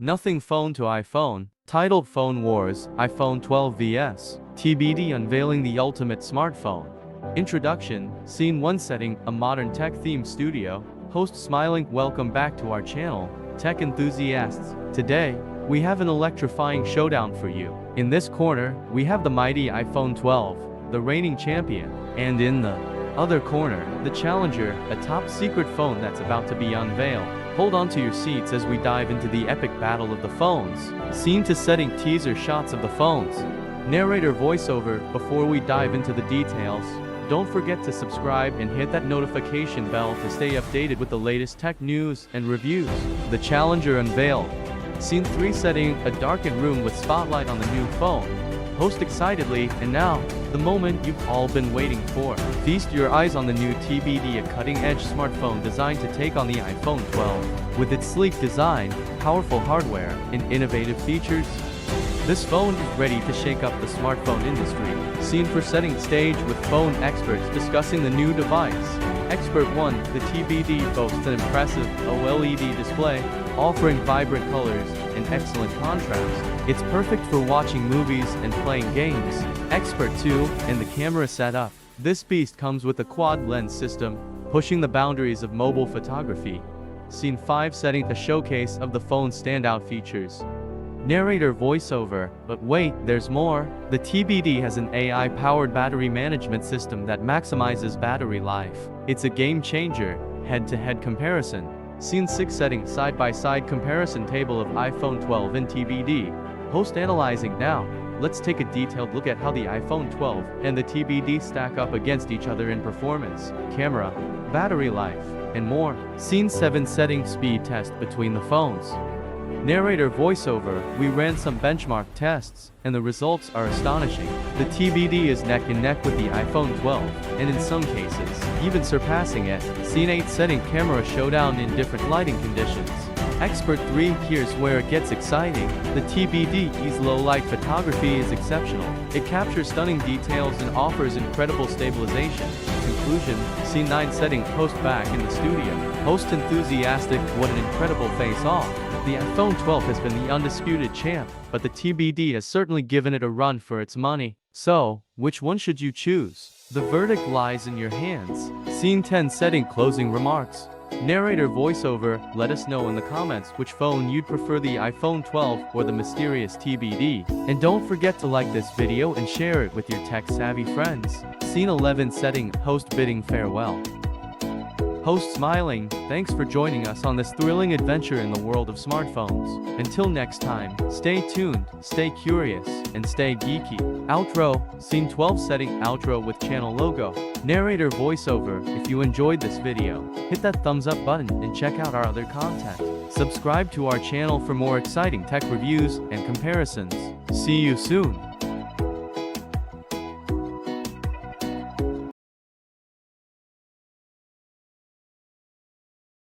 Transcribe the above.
Nothing Phone to iPhone, titled Phone Wars, iPhone 12 vs. TBD unveiling the ultimate smartphone. Introduction, Scene 1 setting, a modern tech-themed studio. Host smiling, welcome back to our channel, tech enthusiasts. Today, we have an electrifying showdown for you. In this corner, we have the mighty iPhone 12, the reigning champion, and in the other corner, the challenger, a top-secret phone that's about to be unveiled. Hold on to your seats as we dive into the epic battle of the phones. Scene to setting teaser shots of the phones. Narrator voiceover. Before we dive into the details, don't forget to subscribe and hit that notification bell to stay updated with the latest tech news and reviews. The challenger unveiled. Scene 3 setting, a darkened room with spotlight on the new phone. Host excitedly, and now, the moment you've all been waiting for. Feast your eyes on the new TBD, a cutting-edge smartphone designed to take on the iPhone 12. With its sleek design, powerful hardware, and innovative features, this phone is ready to shake up the smartphone industry. Scene for setting stage with phone experts discussing the new device. Expert 1, the TBD boasts an impressive OLED display, offering vibrant colors and excellent contrast. It's perfect for watching movies and playing games. Expert 2, and the camera setup. This beast comes with a quad lens system, pushing the boundaries of mobile photography. Scene 5 setting a showcase of the phone's standout features. Narrator voiceover, but wait, there's more. The TBD has an AI-powered battery management system that maximizes battery life. It's a game changer. Head-to-head comparison. Scene 6 setting side-by-side comparison table of iPhone 12 and TBD. Host analyzing now. Let's take a detailed look at how the iPhone 12 and the TBD stack up against each other in performance, camera, battery life, and more. Scene 7 setting speed test between the phones. Narrator voiceover, we ran some benchmark tests, and the results are astonishing. The TBD is neck and neck with the iPhone 12, and in some cases, even surpassing it. Scene 8 setting camera showdown in different lighting conditions. Expert 3, here's where it gets exciting. The TBD's low-light photography is exceptional. It captures stunning details and offers incredible stabilization. Conclusion, Scene 9 setting host back in the studio. Host enthusiastic, what an incredible face-off. The iPhone 12 has been the undisputed champ, but the TBD has certainly given it a run for its money. So, which one should you choose? The verdict lies in your hands. Scene 10 setting closing remarks. Narrator voiceover, let us know in the comments which phone you'd prefer, the iPhone 12 or the mysterious TBD. And don't forget to like this video and share it with your tech-savvy friends. Scene 11 setting, host bidding farewell. Host smiling, thanks for joining us on this thrilling adventure in the world of smartphones. Until next time, stay tuned, stay curious, and stay geeky. Outro, Scene 12 setting outro with channel logo. Narrator voiceover, if you enjoyed this video, hit that thumbs up button and check out our other content. Subscribe to our channel for more exciting tech reviews and comparisons. See you soon.